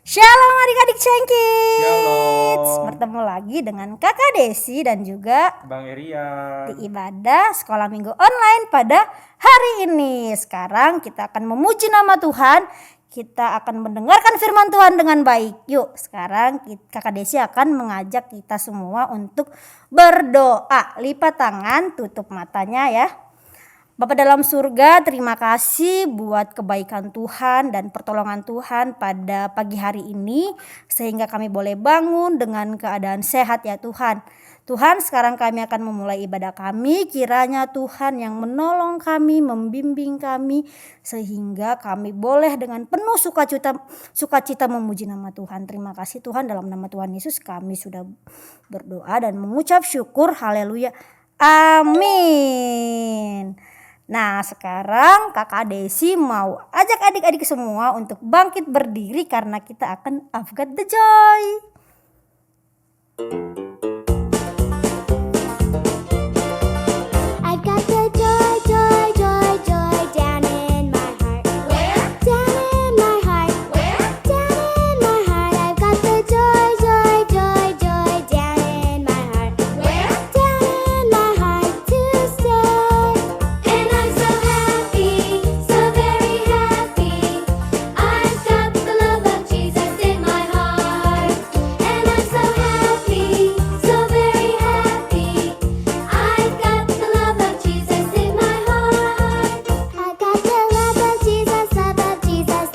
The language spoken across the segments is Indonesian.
Shalom adik-adik Cengkids. Shalom. Bertemu lagi dengan Kakak Desi dan juga Bang Erian di ibadah sekolah minggu online pada hari ini. Sekarang kita akan memuji nama Tuhan. Kita akan mendengarkan firman Tuhan dengan baik. Yuk, sekarang Kakak Desi akan mengajak kita semua untuk berdoa. Lipat tangan, tutup matanya ya. Bapa dalam surga, terima kasih buat kebaikan Tuhan dan pertolongan Tuhan pada pagi hari ini. Sehingga kami boleh bangun dengan keadaan sehat ya Tuhan. Tuhan, sekarang kami akan memulai ibadah kami. Kiranya Tuhan yang menolong kami, membimbing kami. Sehingga kami boleh dengan penuh sukacita memuji nama Tuhan. Terima kasih Tuhan, dalam nama Tuhan Yesus kami sudah berdoa dan mengucap syukur. Haleluya. Amin. Nah, sekarang Kakak Desi mau ajak adik-adik semua untuk bangkit berdiri karena kita akan I've got the joy. I've got the joy, joy, joy, joy down in my heart. Where? Down in my heart. Where? Down in my heart. I've got the joy, joy, joy, joy down in my heart. Where? Down in my heart to stay. And I'm so happy, so very happy. I've got the love of Jesus in my heart. And I'm so happy, so very happy. I've got the love of Jesus in my heart. I got the love of Jesus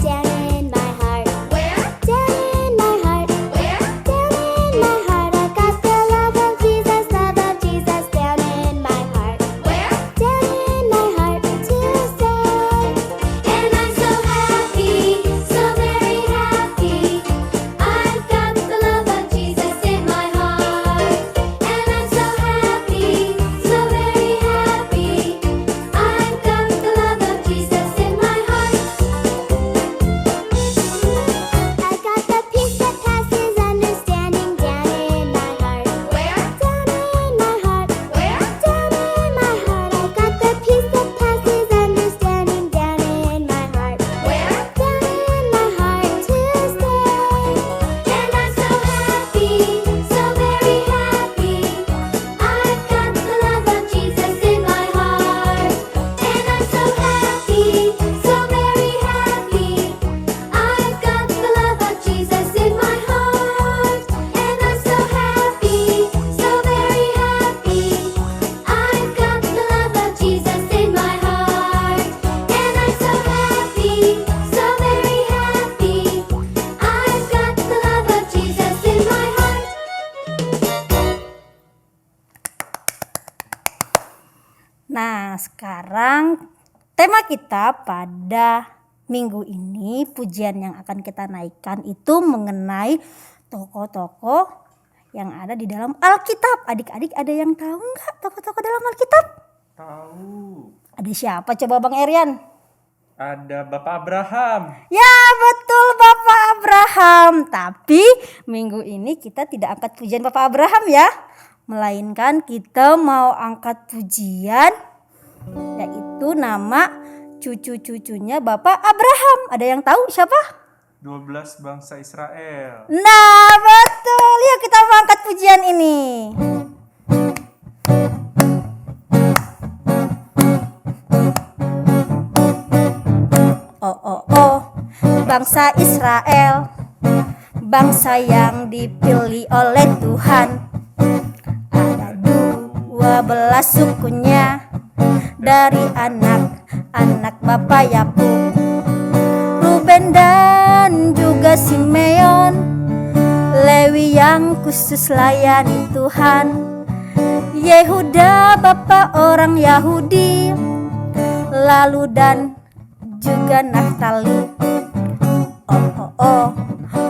down in my heart. Where? Down in my heart. Where? Down in my heart. I got the love of Jesus down in my heart. Where? Down in my heart to stay. And I'm so happy, so very happy. I've got the love of Jesus in my heart. And I'm so happy, so very happy. I've got the love of Jesus in my heart. I got the peace that passes understanding down in my heart. Where? Down in my heart. Where? Down in my heart. I got the peace that passes understanding down in my heart. Where? Down in my heart to stay. And I'm so happy, so very happy. I've got the love of Jesus in my heart. And I'm so happy, so very happy. I've got the love of Jesus in my heart. And I'm so happy, so very happy. I've got the love of Jesus in my heart. And I'm so happy, so very happy. I've got the love of Jesus in my heart. Nah, sekarang tema kita pada minggu ini, pujian yang akan kita naikkan itu mengenai tokoh-tokoh yang ada di dalam Alkitab. Adik-adik ada yang tahu nggak tokoh-tokoh dalam Alkitab? tahu. Ada siapa coba Bang Erian? Ada Bapak Abraham. Ya betul, Bapak Abraham. Tapi minggu ini kita tidak angkat pujian Bapak Abraham ya, melainkan kita mau angkat pujian yaitu nama cucu-cucunya Bapak Abraham. Ada yang tahu siapa? 12 bangsa Israel. Nah betul, yuk kita mau angkat pujian ini. Oh, bangsa Israel, bangsa yang dipilih oleh Tuhan. Ada 12 sukunya dari anak-anak Bapak Yakub, Ruben dan juga Simeon, Lewi yang khusus layani Tuhan, Yehuda Bapak orang Yahudi, lalu dan juga Naftali. Oh,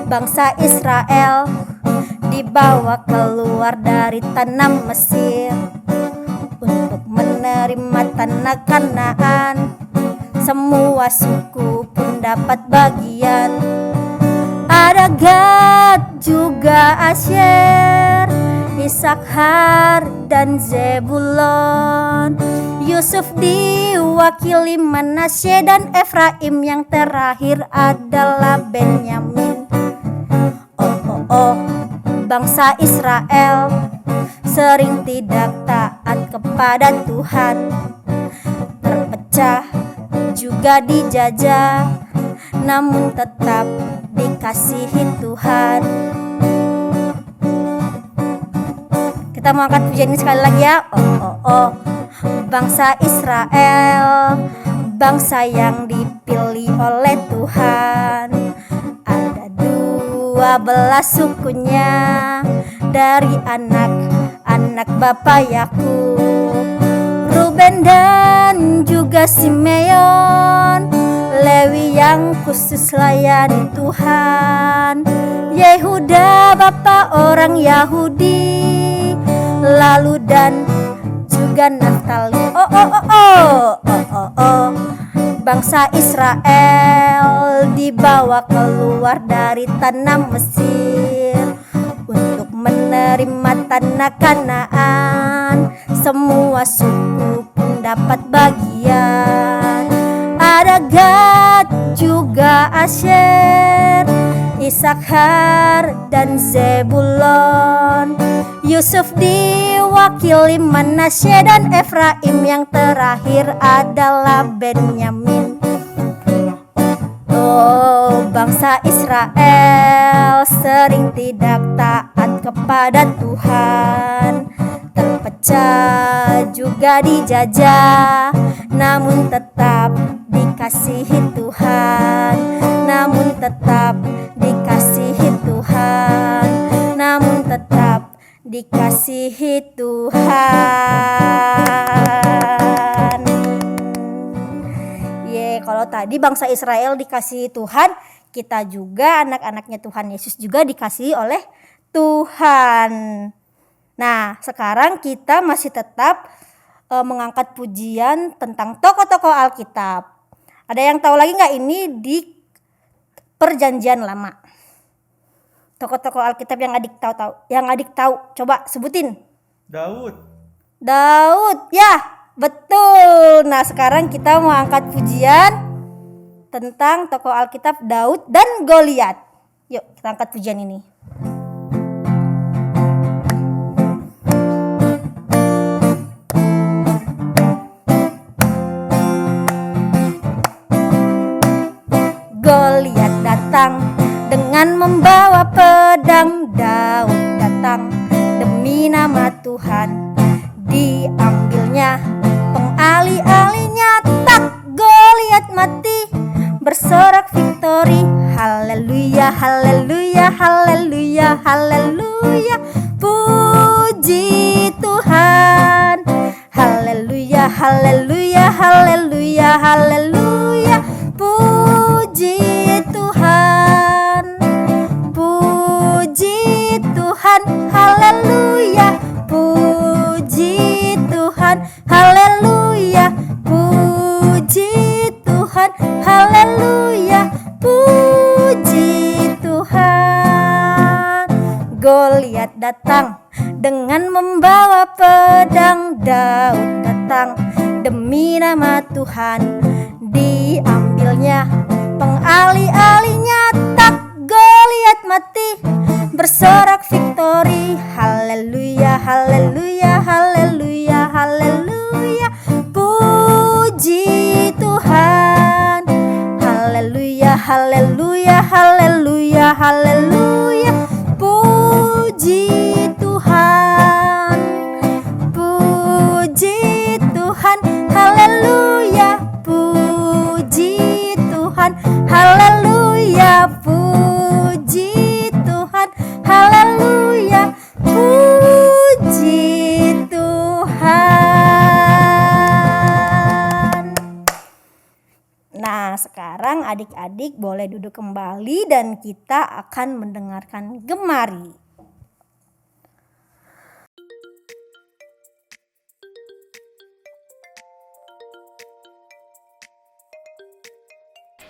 bangsa Israel dibawa keluar dari tanah Mesir untuk menerima tanah Kanaan. Semua suku pun dapat bagian. Ada Gad juga Asyer, Isakhar dan Zebulon. Yusuf diwakili Manasye dan Efraim, yang terakhir adalah Benyamin. bangsa Israel sering tidak taat kepada Tuhan, terpecah juga dijajah, namun tetap dikasihi Tuhan. Kita mau angkat pujian ini sekali lagi ya. Bangsa Israel, bangsa yang dipilih oleh Tuhan. Ada 12 sukunya dari anak-anak Bapa Yakub, Ruben dan juga Simeon, Lewi yang khusus layani Tuhan, Yehuda Bapa orang Yahudi, lalu dan juga Naftali. Bangsa Israel dibawa keluar dari tanah Mesir untuk menerima tanah Kanaan. Semua suku pun dapat bagian. Ada Gad juga Asyer, Isakhar dan Zebulon. Yusuf diwakili Manasye dan Efraim, yang terakhir adalah Benyamin. Bangsa Israel sering tidak taat kepada Tuhan, terpecah juga dijajah, namun tetap dikasihi Tuhan, namun tetap dikasihi Tuhan, namun tetap dikasihi Tuhan. Kalau tadi bangsa Israel dikasihi Tuhan, kita juga anak-anaknya Tuhan Yesus juga dikasihi oleh Tuhan. Nah, sekarang kita masih tetap mengangkat pujian tentang tokoh-tokoh Alkitab. Ada yang tahu lagi nggak ini di Perjanjian Lama? Tokoh-tokoh Alkitab yang adik tahu, coba sebutin. Daud, ya betul. Nah, sekarang kita mau angkat pujian tentang tokoh Alkitab Daud dan Goliat. Yuk kita angkat pujian ini. Goliat datang dengan membawa pedang, Daud datang demi nama Tuhan. Diambilnya pengali-alinya, tak Goliat mati, bersorak victory. Haleluya, haleluya, haleluya, haleluya, puji Tuhan. Haleluya, haleluya, haleluya, haleluya, puji Tuhan. Puji Tuhan, haleluya, puji Tuhan, haleluya, puji Tuhan, haleluya, puji Tuhan. Goliat datang dengan membawa pedang, Daud datang demi nama Tuhan. Diambilnya pengali-alinya, tak Goliat mati, bersorak victory. Haleluya, haleluya, haleluya, haleluya, puji Tuhan. Haleluya, haleluya, haleluya, haleluya, puji Tuhan. Puji Tuhan, haleluya, puji Tuhan, haleluya, puji Tuhan, haleluya, puji Tuhan. Nah, sekarang adik-adik boleh duduk kembali dan kita akan mendengarkan Gemari.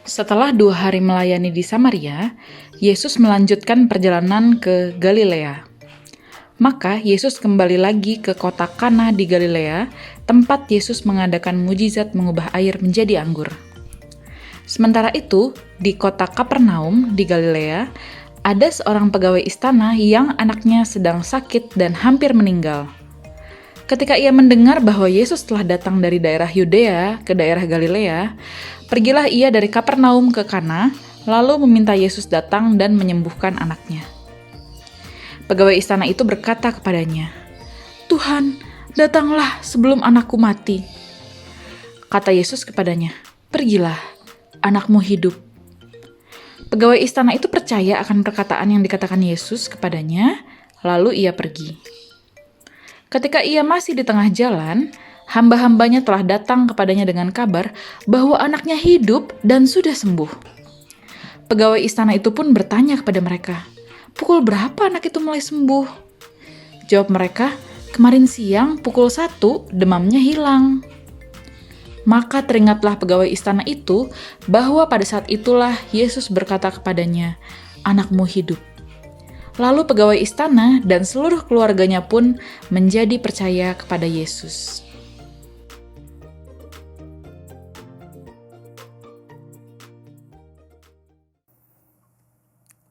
Setelah 2 hari melayani di Samaria, Yesus melanjutkan perjalanan ke Galilea. Maka Yesus kembali lagi ke kota Kana di Galilea, tempat Yesus mengadakan mujizat mengubah air menjadi anggur. Sementara itu, di kota Kapernaum di Galilea, ada seorang pegawai istana yang anaknya sedang sakit dan hampir meninggal. Ketika ia mendengar bahwa Yesus telah datang dari daerah Yudea ke daerah Galilea, pergilah ia dari Kapernaum ke Kana, lalu meminta Yesus datang dan menyembuhkan anaknya. Pegawai istana itu berkata kepadanya, "Tuhan, datanglah sebelum anakku mati." Kata Yesus kepadanya, "Pergilah, anakmu hidup." Pegawai istana itu percaya akan perkataan yang dikatakan Yesus kepadanya, lalu ia pergi. Ketika ia masih di tengah jalan, hamba-hambanya telah datang kepadanya dengan kabar bahwa anaknya hidup dan sudah sembuh. Pegawai istana itu pun bertanya kepada mereka, "Pukul berapa anak itu mulai sembuh?" Jawab mereka, "Kemarin siang pukul 1 demamnya hilang." Maka teringatlah pegawai istana itu bahwa pada saat itulah Yesus berkata kepadanya, "Anakmu hidup." Lalu pegawai istana dan seluruh keluarganya pun menjadi percaya kepada Yesus.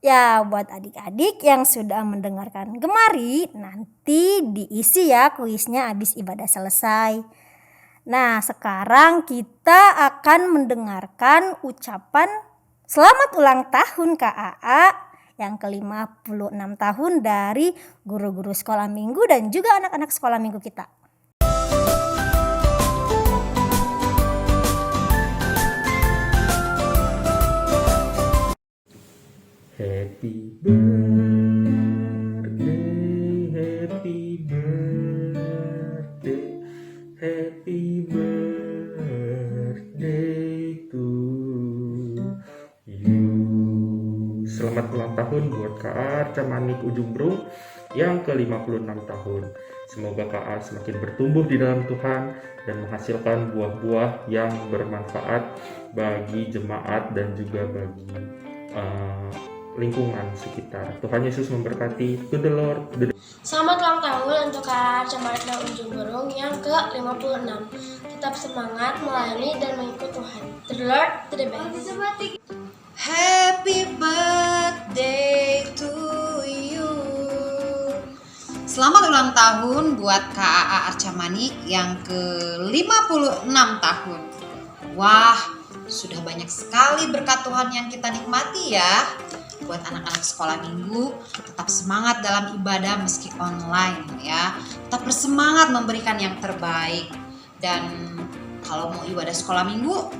Ya, buat adik-adik yang sudah mendengarkan Gemari, nanti diisi ya kuisnya habis ibadah selesai. Nah, sekarang kita akan mendengarkan ucapan selamat ulang tahun KAA yang ke-56 tahun dari guru-guru sekolah minggu dan juga anak-anak sekolah minggu kita. Happy birthday, happy birthday, happy birthday to you. Selamat ulang tahun buat KA Arca Manik Ujung Berung yang ke-56 tahun. Semoga KA semakin bertumbuh di dalam Tuhan dan menghasilkan buah-buah yang bermanfaat bagi jemaat dan juga bagi lingkungan sekitar. Tuhan Yesus memberkati. To the Lord. Selamat ulang tahun untuk Kak Arca Manik dan Ujung Berung yang ke-56. Tetap semangat melayani dan mengikut Tuhan. To the Lord, to the best. Happy birthday to you. Selamat ulang tahun buat KAA Arca Manik yang ke-56 tahun. Wah, sudah banyak sekali berkat Tuhan yang kita nikmati ya. Buat anak-anak sekolah minggu, tetap semangat dalam ibadah meski online ya. Tetap bersemangat memberikan yang terbaik. Dan kalau mau ibadah sekolah minggu,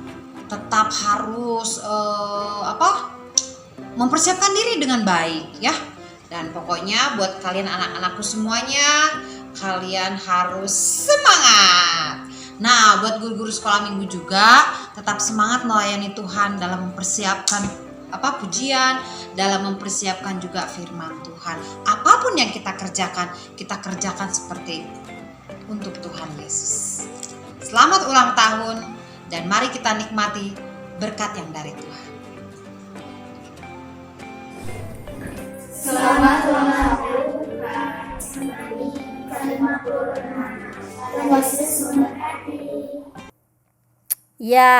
tetap harus mempersiapkan diri dengan baik ya. Dan pokoknya buat kalian anak-anakku semuanya, kalian harus semangat. Nah, buat guru-guru sekolah minggu juga tetap semangat melayani Tuhan dalam mempersiapkan pujian, dalam mempersiapkan juga firman Tuhan. Apapun yang kita kerjakan seperti untuk Tuhan Yesus. Selamat ulang tahun dan mari kita nikmati berkat yang dari Tuhan. Selamat ulang tahun Ya,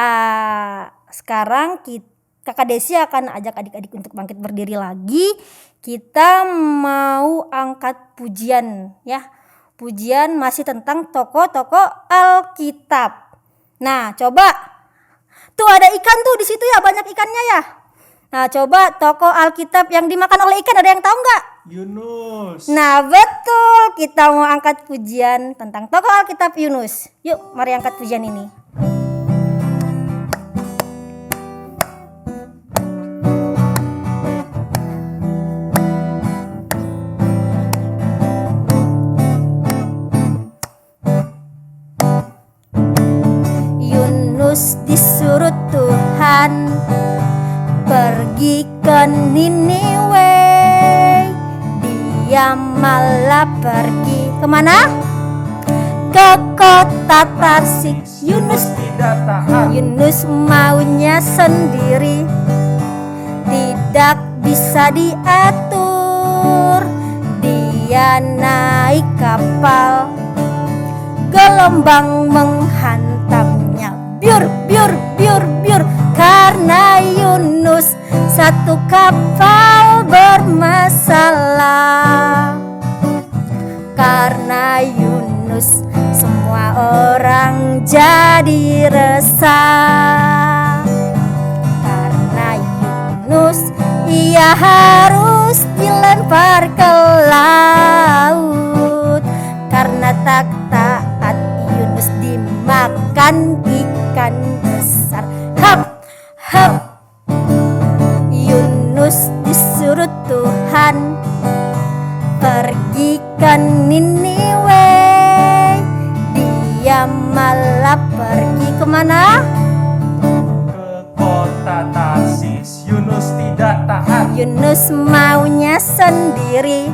sekarang Kakak Desi akan ajak adik-adik untuk bangkit berdiri lagi. Kita mau angkat pujian ya. Pujian masih tentang tokoh-tokoh Alkitab. Nah, coba. Tuh ada ikan tuh di situ ya, banyak ikannya ya. Nah, coba tokoh Alkitab yang dimakan oleh ikan ada yang tahu nggak? Yunus. Nah, betul. Kita mau angkat pujian tentang tokoh Alkitab Yunus. Yuk, mari angkat pujian ini. Disuruh Tuhan pergi ke Niniwe, dia malah pergi kemana? Ke kota Tarsik. Yunus tidak tahan. Yunus maunya sendiri, tidak bisa diatur. Dia naik kapal, gelombang menghantamnya. Biur, biur, biur, biur. Karena Yunus satu kapal bermasalah. Karena Yunus semua orang jadi resah. Karena Yunus ia harus dilempar ke laut. Karena tak taat Yunus dimakan ikan besar. Hap, hap. Yunus disuruh Tuhan pergi ke Niniwe. Dia malah pergi kemana? Ke kota Tarsis. Yunus tidak taat. Yunus maunya sendiri,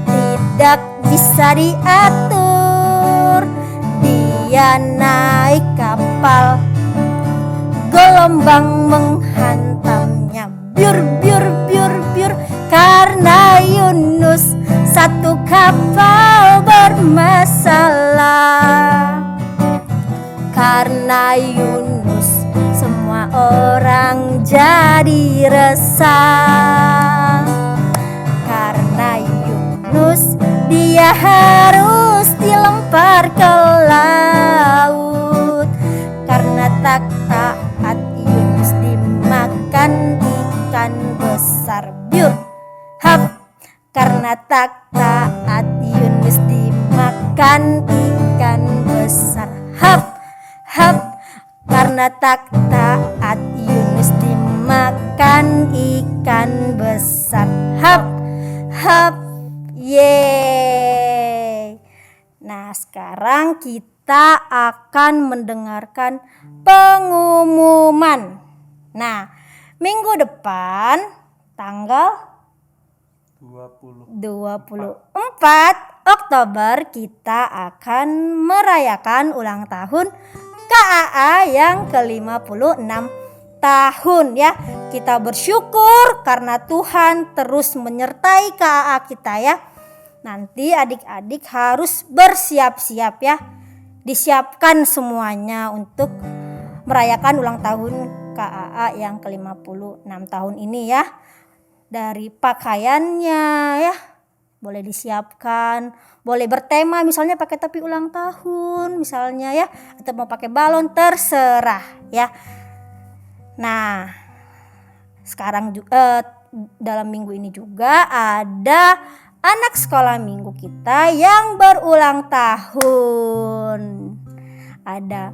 tidak bisa diatur. Dia naik kapal, gelombang menghantamnya, biur biur biur biur. Karena Yunus satu kapal bermasalah. Karena Yunus semua orang jadi resah. Karena Yunus dia harus dilempar ke laut. Karena tak taat Yunus dimakan ikan besar, biur, hap. Karena tak taat Yunus dimakan ikan besar, hap, hap. Karena tak taat Yunus dimakan ikan besar, hap, hap. Yeay. Nah, sekarang kita akan mendengarkan pengumuman. Nah, minggu depan tanggal 24 Oktober kita akan merayakan ulang tahun KAA yang ke-56 tahun ya. Kita bersyukur karena Tuhan terus menyertai KAA kita ya. Nanti adik-adik harus bersiap-siap ya. Disiapkan semuanya untuk merayakan ulang tahun KAA yang ke-56 tahun ini ya. Dari pakaiannya ya, boleh disiapkan, boleh bertema misalnya pakai topi ulang tahun misalnya ya, atau mau pakai balon terserah ya. Nah, sekarang juga dalam minggu ini juga ada anak sekolah minggu kita yang berulang tahun. Ada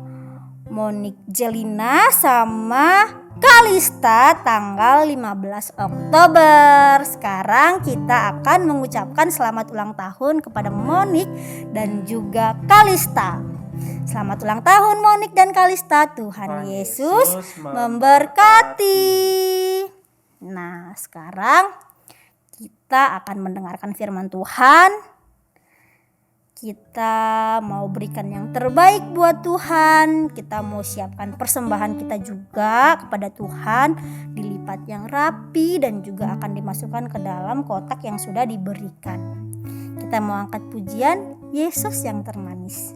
Monik Jelina sama Kalista tanggal 15 Oktober. Sekarang kita akan mengucapkan selamat ulang tahun kepada Monik dan juga Kalista. Selamat ulang tahun Monik dan Kalista. Tuhan Yesus memberkati. Nah, sekarang kita akan mendengarkan firman Tuhan. Kita mau berikan yang terbaik buat Tuhan. Kita mau siapkan persembahan kita juga kepada Tuhan, dilipat yang rapi dan juga akan dimasukkan ke dalam kotak yang sudah diberikan. Kita mau angkat pujian Yesus yang termanis.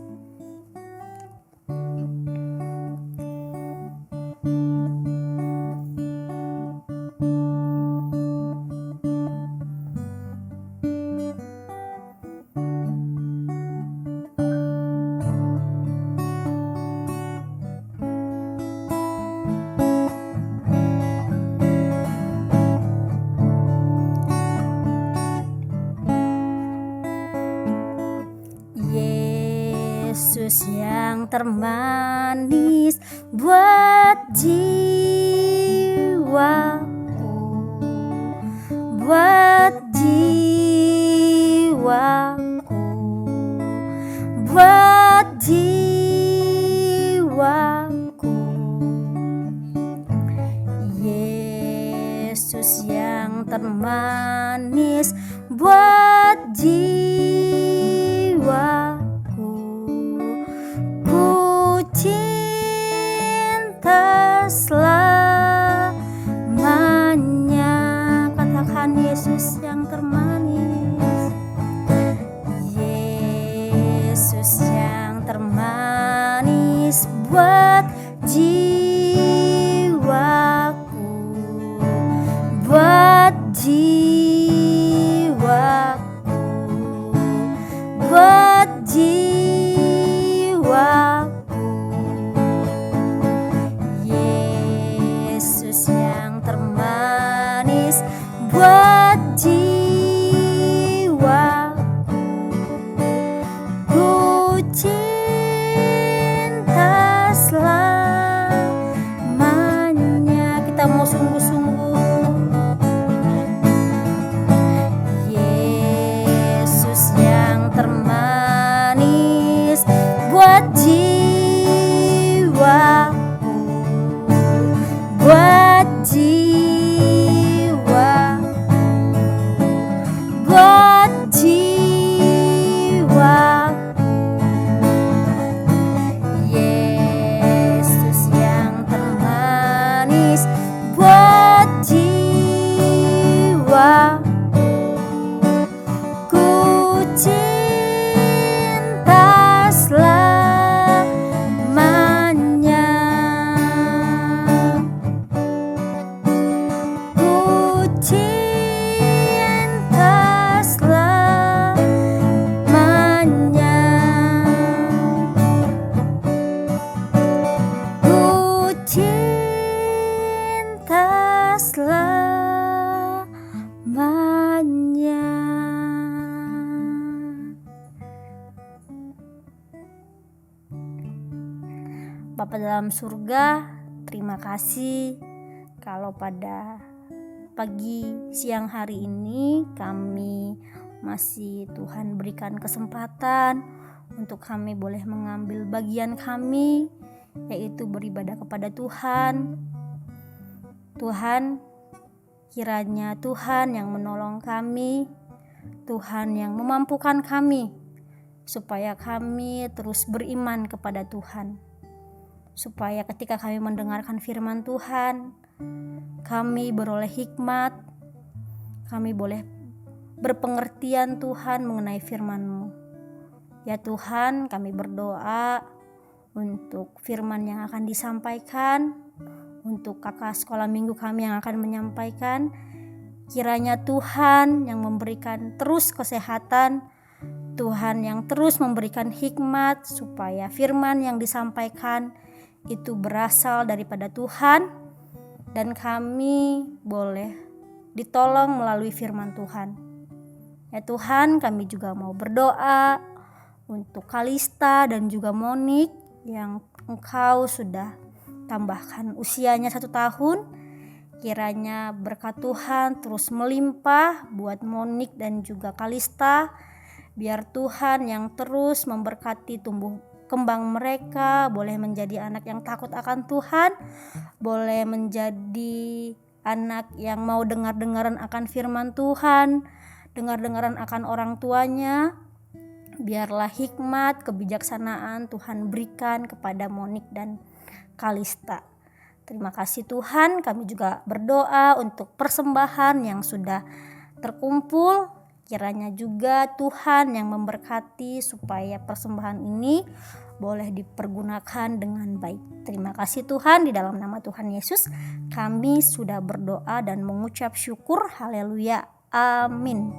Yesus yang termanis buat jiwaku, buat jiwaku, buat jiwaku. Yesus yang termanis buat jiwaku. Cinta selamanya. Katakan Yesus yang termanis. Yesus yang termanis buat jiwaku, buat jiwaku, buat jiwaku. Yesus yang termanis buat jiwaku, ku cinta selamanya. Kita mau sungguh-sungguh. Yesus yang termanis buat jiwaku, buat jiwa, buat jiwa. Yesus yang termanis buat jiwa, ku cinta selamanya. Ku cinta selamanya. Ku cinta selamanya. Bapa dalam surga, terima kasih kalau pada pagi siang hari ini kami masih Tuhan berikan kesempatan untuk kami boleh mengambil bagian kami, yaitu beribadah kepada Tuhan. Tuhan, kiranya Tuhan yang menolong kami, Tuhan yang memampukan kami, supaya kami terus beriman kepada Tuhan. Supaya ketika kami mendengarkan firman Tuhan, kami beroleh hikmat, kami boleh berpengertian Tuhan mengenai firman-Mu. Ya Tuhan, kami berdoa untuk firman yang akan disampaikan, untuk kakak sekolah minggu kami yang akan menyampaikan. Kiranya Tuhan yang memberikan terus kesehatan, Tuhan yang terus memberikan hikmat, supaya firman yang disampaikan itu berasal daripada Tuhan, dan kami boleh ditolong melalui firman Tuhan. Ya Tuhan, kami juga mau berdoa untuk Kalista dan juga Monik yang Engkau sudah tambahkan usianya 1 tahun. Kiranya berkat Tuhan terus melimpah buat Monik dan juga Kalista. Biar Tuhan yang terus memberkati tumbuh kembang mereka, boleh menjadi anak yang takut akan Tuhan, boleh menjadi anak yang mau dengar-dengaran akan firman Tuhan, dengar-dengaran akan orang tuanya. Biarlah hikmat, kebijaksanaan Tuhan berikan kepada Monik dan Kalista. Terima kasih Tuhan, kami juga berdoa untuk persembahan yang sudah terkumpul. Kiranya juga Tuhan yang memberkati supaya persembahan ini boleh dipergunakan dengan baik. Terima kasih Tuhan, di dalam nama Tuhan Yesus kami sudah berdoa dan mengucap syukur. Haleluya. Amin.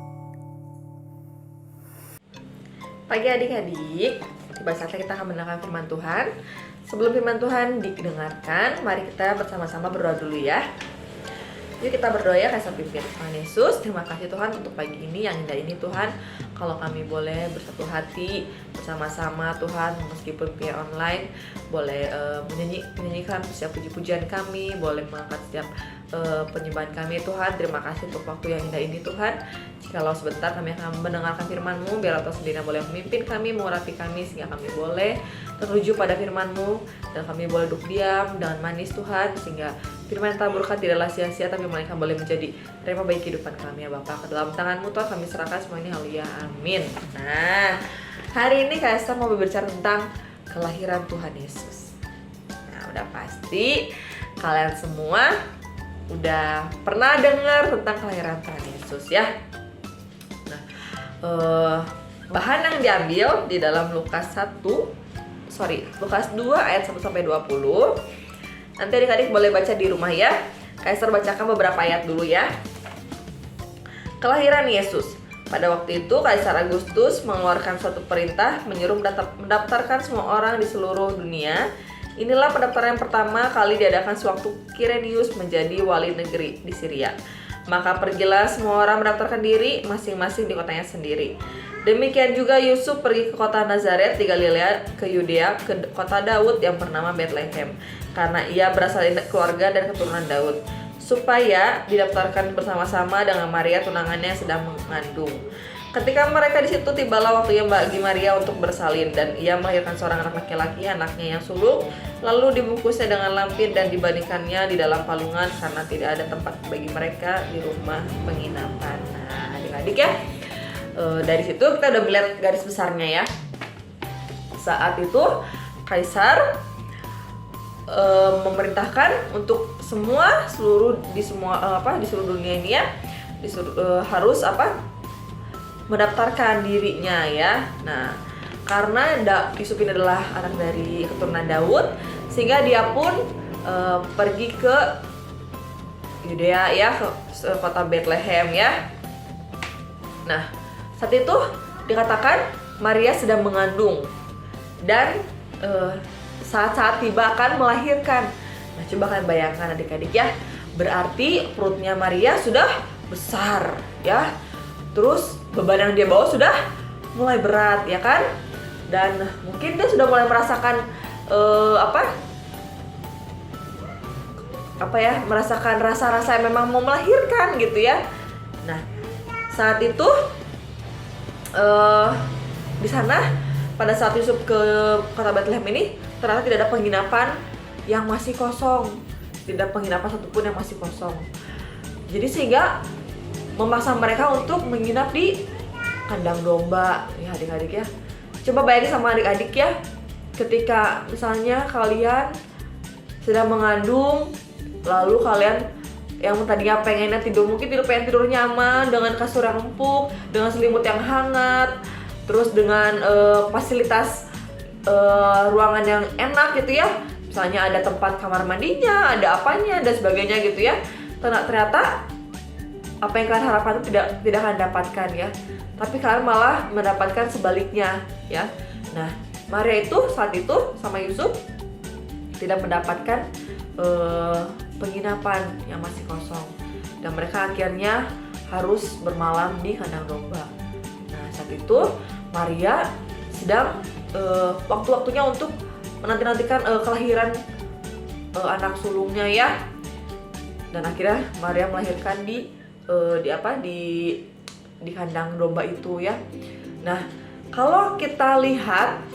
Pagi adik-adik, tiba saatnya kita akan mendengarkan firman Tuhan. Sebelum firman Tuhan didengarkan, mari kita bersama-sama berdoa dulu ya. Yuk kita berdoa ya, Kaisar pimpin Tuhan Yesus. Terima kasih Tuhan untuk pagi ini yang indah ini Tuhan. Kalau kami boleh bersatu hati bersama-sama Tuhan, meskipun via online, boleh menyanyikan setiap puji-pujian kami, boleh mengangkat setiap penyembahan kami Tuhan. Terima kasih untuk waktu yang indah ini Tuhan. Jikalau sebentar kami akan mendengarkan firman-Mu, biar Engkau sendiri boleh memimpin kami, mengurapi kami, sehingga kami boleh tertuju pada firman-Mu, dan kami boleh duduk diam dengan manis Tuhan, sehingga firman yang taburkan tidaklah sia-sia, tapi melainkan boleh menjadi rema bagi kehidupan kami ya Bapak. Ke dalam tangan-Mu Tuhan kami serahkan semua ini, haleluya, amin. Nah, hari ini Kak Esther mau berbicara tentang kelahiran Tuhan Yesus. Nah, udah pasti kalian semua udah pernah dengar tentang kelahiran Tuhan Yesus ya. Nah, bahan yang diambil di dalam Lukas 2 ayat 1-20. Nanti adik-adik boleh baca di rumah ya. Kaiser bacakan beberapa ayat dulu ya. Kelahiran Yesus. Pada waktu itu Kaisar Agustus mengeluarkan suatu perintah menyuruh mendaftarkan semua orang di seluruh dunia. Inilah pendaftaran yang pertama kali diadakan sewaktu Kirenius menjadi wali negeri di Syria. Maka pergilah semua orang mendaftarkan diri masing-masing di kotanya sendiri. Demikian juga Yusuf pergi ke kota Nazaret di Galilea, ke Yudea, ke kota Daud yang bernama Bethlehem, karena ia berasal dari keluarga dan keturunan Daud, supaya didaftarkan bersama-sama dengan Maria tunangannya yang sedang mengandung. Ketika mereka di situ, tibalah waktunya bagi Maria untuk bersalin, dan ia melahirkan seorang anak laki-laki, anaknya yang sulung, lalu dibungkusnya dengan lampin dan dibandingkannya di dalam palungan karena tidak ada tempat bagi mereka di rumah penginapan. Nah, adik-adik ya, dari situ kita udah melihat garis besarnya ya. Saat itu Kaisar memerintahkan untuk di seluruh dunia ini ya, harus mendaftarkan dirinya ya. Nah, karena Yusuf ini adalah anak dari keturunan Daud, sehingga dia pun pergi ke Yudea ya, ke kota Bethlehem ya. Nah, saat itu dikatakan Maria sedang mengandung dan saat-saat tiba akan melahirkan. Nah, coba kalian bayangkan adik-adik ya, berarti perutnya Maria sudah besar ya. Terus beban yang dia bawa sudah mulai berat ya kan? Dan mungkin dia sudah mulai merasakan merasakan rasa-rasa yang memang mau melahirkan gitu ya. Nah, saat itu di sana pada saat Yusuf ke kota Bethlehem ini ternyata tidak ada penginapan yang masih kosong, tidak ada penginapan satupun yang masih kosong. Jadi sehingga memaksa mereka untuk menginap di kandang domba ya adik-adik ya. Coba bayangin sama adik-adik ya, ketika misalnya kalian sedang mengandung, lalu kalian yang tadinya pengennya tidur, mungkin pengen tidur nyaman dengan kasur yang empuk, dengan selimut yang hangat, terus dengan fasilitas ruangan yang enak gitu ya, misalnya ada tempat kamar mandinya, ada apanya dan sebagainya gitu ya. Ternyata apa yang kalian harapkan itu tidak akan dapatkan ya, tapi kalian malah mendapatkan sebaliknya ya. Nah, Maria itu saat itu sama Yusuf tidak mendapatkan penginapan yang masih kosong, dan mereka akhirnya harus bermalam di kandang domba. Nah, saat itu Maria sedang waktu-waktunya untuk menanti-nantikan kelahiran anak sulungnya ya. Dan akhirnya Maria melahirkan di kandang domba itu ya. Nah, kalau kita lihat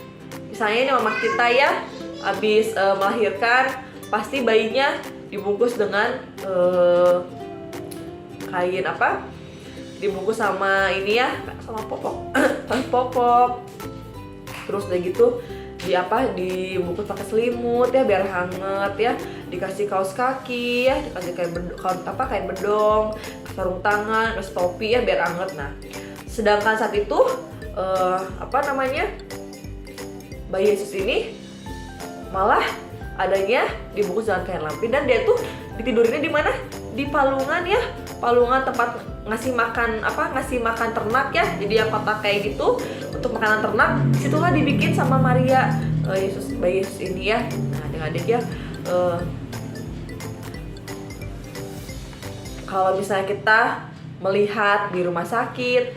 misalnya ini mama kita ya habis melahirkan, pasti bayinya dibungkus dengan kain dibungkus sama ini ya, sama popok terus udah gitu dibungkus pakai selimut ya biar hangat ya, dikasih kaos kaki ya, dikasih kain bedong, sarung tangan, terus topi ya biar hangat. Nah, sedangkan saat itu bayi Yesus ini malah adanya dibungkus dengan kain lampin, dan dia tuh ditidurinnya di mana? Di palungan ya, palungan tempat ngasih makan ternak ya. Jadi yang kotak kayak gitu untuk makanan ternak, disitulah dibikin sama Maria bayi Yesus ini ya. Nah, adik-adik ya, kalau misalnya kita melihat di rumah sakit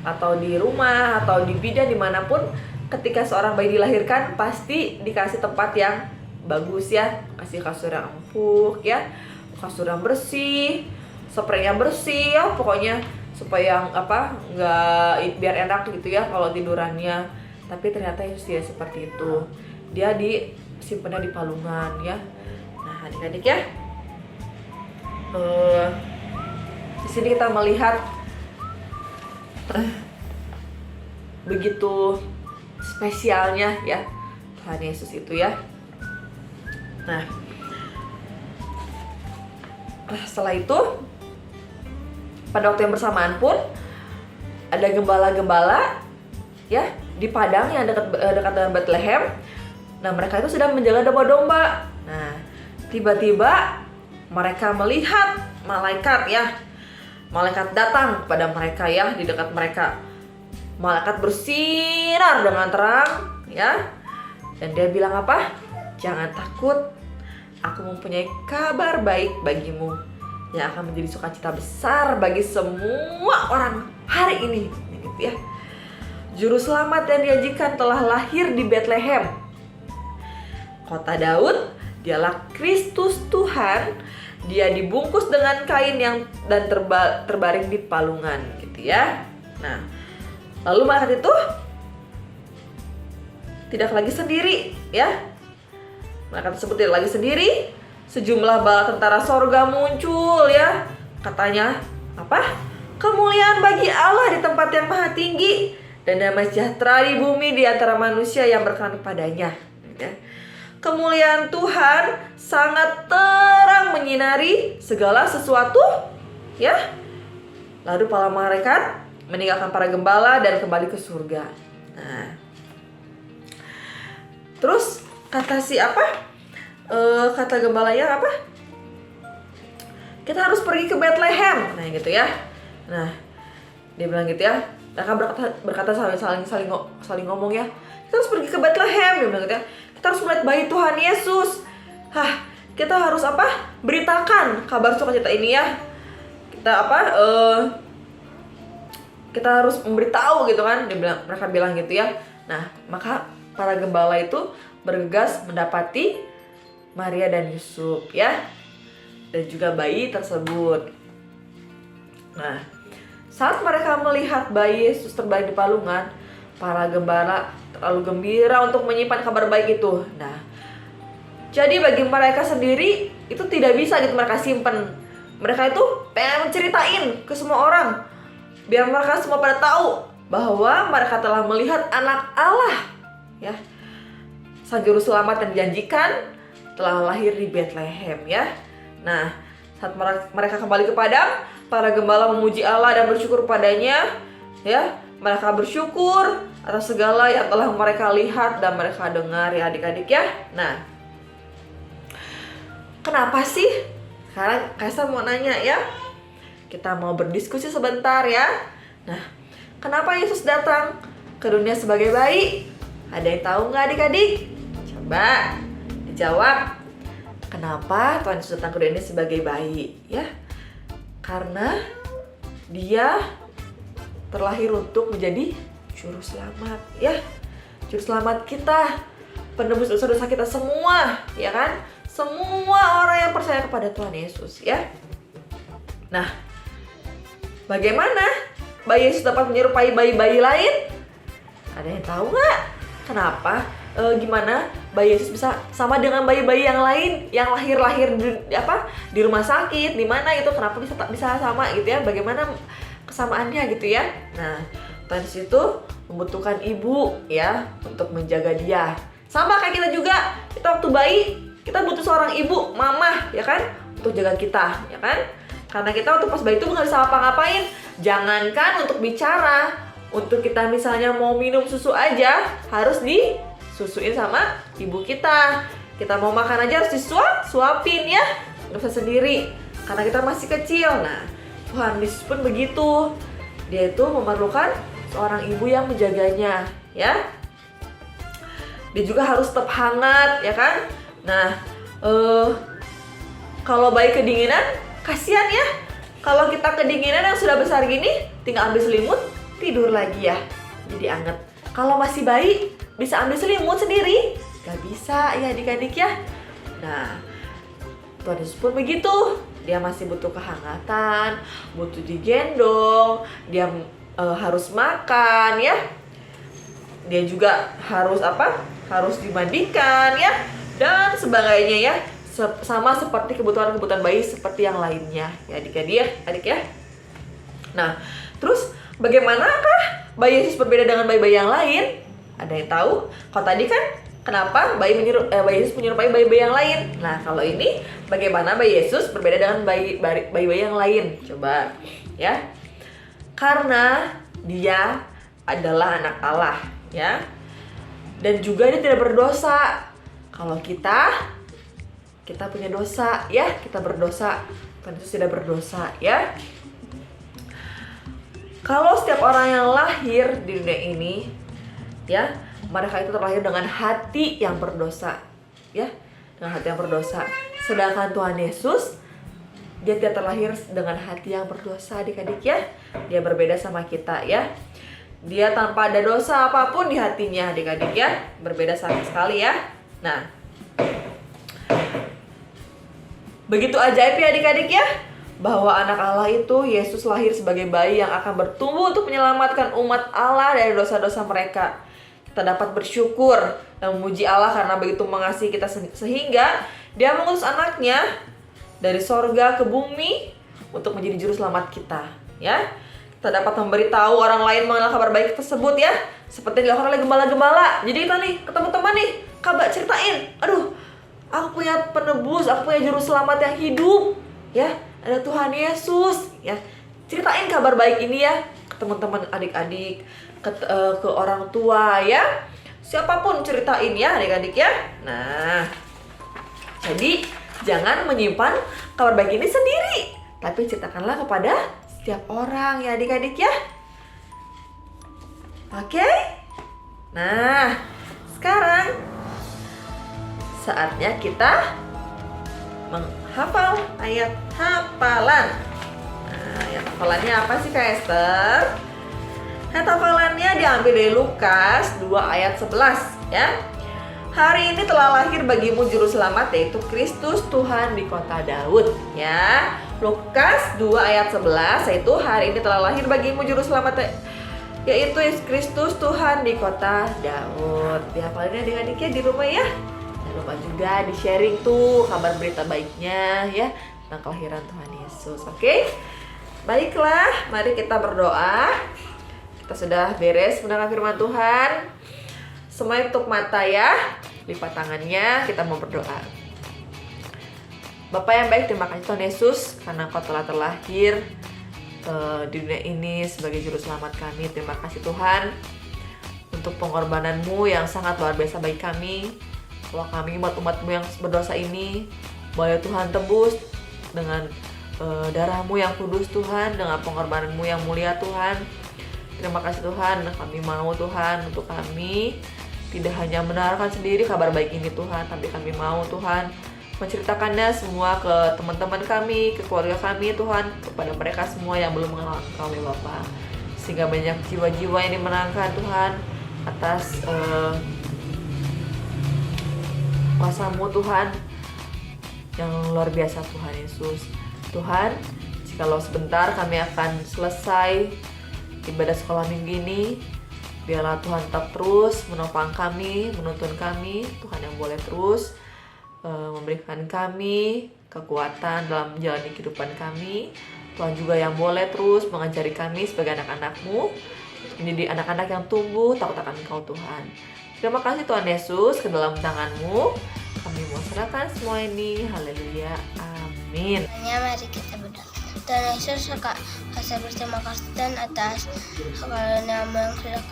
atau di rumah atau di bidan dimanapun, ketika seorang bayi dilahirkan pasti dikasih tempat yang bagus ya, kasih kasur yang empuk ya, kasur yang bersih, spraynya bersih ya, pokoknya supaya nggak biar enak gitu ya kalau tidurannya. Tapi ternyata Yesus tidak seperti itu, dia disimpannya di palungan ya. Nah, adik-adik ya, di sini kita melihat begitu spesialnya ya Tuhan Yesus itu ya. Nah, setelah itu pada waktu yang bersamaan pun ada gembala-gembala ya di padang yang dekat dengan Bethlehem. Nah, mereka itu sedang menjaga domba-domba. Nah, tiba-tiba mereka melihat malaikat ya. malaikat datang kepada mereka ya, di dekat mereka. Malaikat bersinar dengan terang ya. Dan dia bilang apa? Jangan takut, aku mempunyai kabar baik bagimu yang akan menjadi sukacita besar bagi semua orang hari ini, gitu ya. Juru selamat yang dijanjikan telah lahir di Bethlehem, kota Daud. Dialah Kristus Tuhan. Dia dibungkus dengan kain dan terbaring di palungan, gitu ya. Nah, lalu malaikat itu tidak lagi sendiri, ya. Malaikat tersebut tidak lagi sendiri. Sejumlah bala tentara sorga muncul, ya. Katanya apa? Kemuliaan bagi Allah di tempat yang maha tinggi, dan damai sejahtera di bumi di antara manusia yang berkenan kepadanya, ya. Kemuliaan Tuhan sangat terang menyinari segala sesuatu, ya. Lalu para malaikat meninggalkan para gembala dan kembali ke surga. Nah, terus kata kata gembalanya apa? Kita harus pergi ke Bethlehem, nah gitu ya. Nah, dia bilang gitu ya. Mereka berkata saling ngomong ya. Kita harus pergi ke Bethlehem, dia bilang gitu ya. Kita harus melihat bayi Tuhan Yesus. Kita harus apa? Beritakan kabar sukacita ini ya. Kita harus memberitahu gitu kan. Mereka bilang gitu ya. Nah, maka para gembala itu bergegas mendapati Maria dan Yusuf ya. Dan juga bayi tersebut. Nah, saat mereka melihat bayi Yesus terbaring di palungan, para gembala terlalu gembira untuk menyimpan kabar baik itu. Nah, jadi bagi mereka sendiri itu tidak bisa gitu mereka simpan. Mereka itu pengen menceritain ke semua orang, biar mereka semua pada tahu bahwa mereka telah melihat anak Allah, ya. Sang juru selamat yang dijanjikan telah lahir di Bethlehem, ya. Nah, saat mereka kembali ke padang, para gembala memuji Allah dan bersyukur padanya, ya. Mereka bersyukur atas segala yang telah mereka lihat dan mereka dengar, ya adik-adik ya. Nah, kenapa sih? Sekarang Kaisar mau nanya ya. Kita mau berdiskusi sebentar ya. Nah, kenapa Yesus datang ke dunia sebagai bayi? Ada yang tahu nggak adik-adik? Coba dijawab. Kenapa Tuhan Yesus datang ke dunia sebagai bayi? Ya, karena dia terlahir untuk menjadi juru selamat, ya. Juru selamat kita, penebus dosa-dosa kita semua, ya kan? Semua orang yang percaya kepada Tuhan Yesus, ya. Nah, bagaimana bayi Yesus dapat menyerupai bayi-bayi lain? Ada yang tahu nggak? Kenapa? Gimana bayi Yesus bisa sama dengan bayi-bayi yang lain yang lahir di rumah sakit, di mana itu? Kenapa bisa sama gitu ya? Bagaimana kesamaannya gitu ya? Nah, Tuhan Yesus itu membutuhkan ibu ya untuk menjaga dia. Sama kayak kita juga. Kita waktu bayi, kita butuh seorang ibu, mama ya kan? Untuk jaga kita, ya kan? Karena kita waktu pas bayi itu nggak bisa apa-ngapain. Jangankan untuk bicara, untuk kita misalnya mau minum susu aja harus disusuin sama ibu kita. Kita mau makan aja harus disuapin ya, nggak bisa sendiri karena kita masih kecil. Nah, Tuhan Yesus pun begitu. Dia itu memerlukan seorang ibu yang menjaganya, ya. Dia juga harus tetap hangat, ya kan? Nah, kalau bayi kedinginan, kasihan ya. Kalau kita kedinginan yang sudah besar gini, tinggal ambil selimut, tidur lagi ya. Jadi anget. Kalau masih bayi, bisa ambil selimut sendiri? Gak bisa ya adik-adik ya. Nah, Tuhan Yesus pun begitu. Dia masih butuh kehangatan, butuh digendong, dia harus makan ya. Dia juga harus harus dimandikan ya, dan sebagainya ya. Sama seperti kebutuhan-kebutuhan bayi seperti yang lainnya ya adik ya. Nah, terus bagaimanakah bayi Yesus berbeda dengan bayi-bayi yang lain? Ada yang tahu? Kalau tadi kan kenapa bayi Yesus menyerupai bayi-bayi yang lain? Nah, kalau ini bagaimana bayi Yesus berbeda dengan bayi-bayi yang lain? Coba ya. Karena dia adalah anak Allah, ya. Dan juga dia tidak berdosa. Kalau kita punya dosa, ya, kita berdosa. Tuhan Yesus tidak berdosa, ya. Kalau setiap orang yang lahir di dunia ini, ya, mereka itu terlahir dengan hati yang berdosa, ya, dengan hati yang berdosa. Sedangkan Tuhan Yesus, dia tidak terlahir dengan hati yang berdosa, adik-adik ya. Dia berbeda sama kita ya. Dia tanpa ada dosa apapun di hatinya, adik-adik ya. Berbeda sekali ya. Nah, begitu ajaib ya adik-adik ya, bahwa anak Allah itu Yesus lahir sebagai bayi yang akan bertumbuh untuk menyelamatkan umat Allah dari dosa-dosa mereka. Kita dapat bersyukur dan memuji Allah karena begitu mengasihi kita sehingga Dia mengutus anaknya dari sorga ke bumi untuk menjadi juru selamat kita, ya. Kita dapat memberitahu orang lain mengenal kabar baik tersebut ya, seperti dilakukan oleh gembala-gembala. Jadi kita nih ketemu teman nih, kabar ceritain, aduh, aku punya penebus, aku punya juru selamat yang hidup, ya. Ada Tuhan Yesus, ya. Ceritain kabar baik ini ya ke teman-teman adik-adik, ke orang tua ya. Siapapun ceritain ya adik-adik ya. Nah, jadi jangan menyimpan kabar baik ini sendiri, tapi ceritakanlah kepada setiap orang ya adik-adik ya. Oke? Nah, sekarang saatnya kita menghafal ayat hafalan. Nah, ayat hafalannya apa sih Kak Esther? Ayat hafalannya diambil dari Lukas 2 ayat 11 ya. Hari ini telah lahir bagimu juru selamat, yaitu Kristus Tuhan di kota Daud ya. Lukas 2 ayat 11, yaitu hari ini telah lahir bagimu juru selamat, yaitu Kristus Tuhan di kota Daud. Dihafalin adik-adiknya di rumah ya. Jangan lupa juga di-sharing tuh kabar berita baiknya ya tentang kelahiran Tuhan Yesus. Oke? Baiklah, mari kita berdoa. Kita sudah beres mendengar firman Tuhan. Semuanya tutup mata ya, lipat tangannya, kita mau berdoa. Bapa yang baik, terima kasih Tuhan Yesus karena Kau telah terlahir di dunia ini sebagai juru selamat kami. Terima kasih Tuhan untuk pengorbanan-Mu yang sangat luar biasa bagi kami. Kalau kami umat-umat-Mu yang berdosa ini, boleh Tuhan tebus dengan darah-Mu yang kudus Tuhan, dengan pengorbanan-Mu yang mulia Tuhan. Terima kasih Tuhan, kami mau Tuhan untuk kami tidak hanya mendengarkan sendiri kabar baik ini Tuhan, tapi kami mau Tuhan menceritakannya semua ke teman-teman kami, ke keluarga kami Tuhan, kepada mereka semua yang belum mengenal kami Bapa. Sehingga banyak jiwa-jiwa yang dimenangkan Tuhan atas kuasa-Mu Tuhan yang luar biasa Tuhan Yesus. Tuhan, jikalau sebentar kami akan selesai ibadah sekolah minggu ini, biarlah Tuhan tetap terus menopang kami, menuntun kami. Tuhan yang boleh terus memberikan kami kekuatan dalam menjalani kehidupan kami. Tuhan juga yang boleh terus mengajari kami sebagai anak-anak-Mu menjadi anak-anak yang tumbuh takut akan Engkau Tuhan. Terima kasih Tuhan Yesus, ke dalam tangan-Mu kami mau serahkan semua ini. Haleluya, amin. Mari kita berdoa. Tuhan Yesus, saya berterima kasih Tuhan atas karunia yang sudah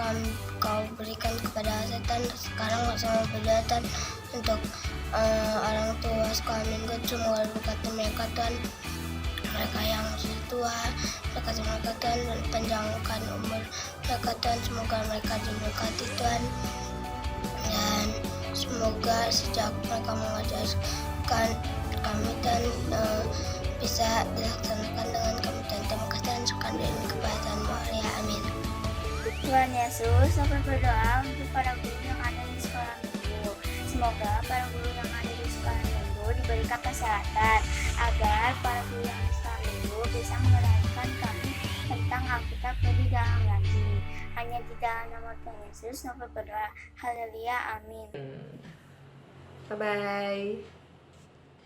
Kau berikan kepada Tuhan. Sekarang saya mau berdoa Tuhan untuk orang tua sekolah minggu, semoga berkati mereka Tuhan, mereka yang sudah tua, berkati mereka Tuhan, dan panjangkan umur mereka Tuhan, semoga mereka diberkati Tuhan, dan semoga sejak mereka mengajarkan kami Tuhan bisa dilaksanakan dengan kami Tuhan. Terima kasih Tuhan, sekali dan kepada ya amin. Tuhan Yesus, saya berdoa untuk para guru yang ada di sekolah minggu. Semoga para guru yang ada di sekolah minggu diberikan kesehatan agar para guru yang di sekolah minggu bisa mengenalkan kami tentang Alkitab lebih dalam lagi. Hanya di dalam nama Tuhan Yesus, saya berdoa. Haleluya, amin. Bye-bye.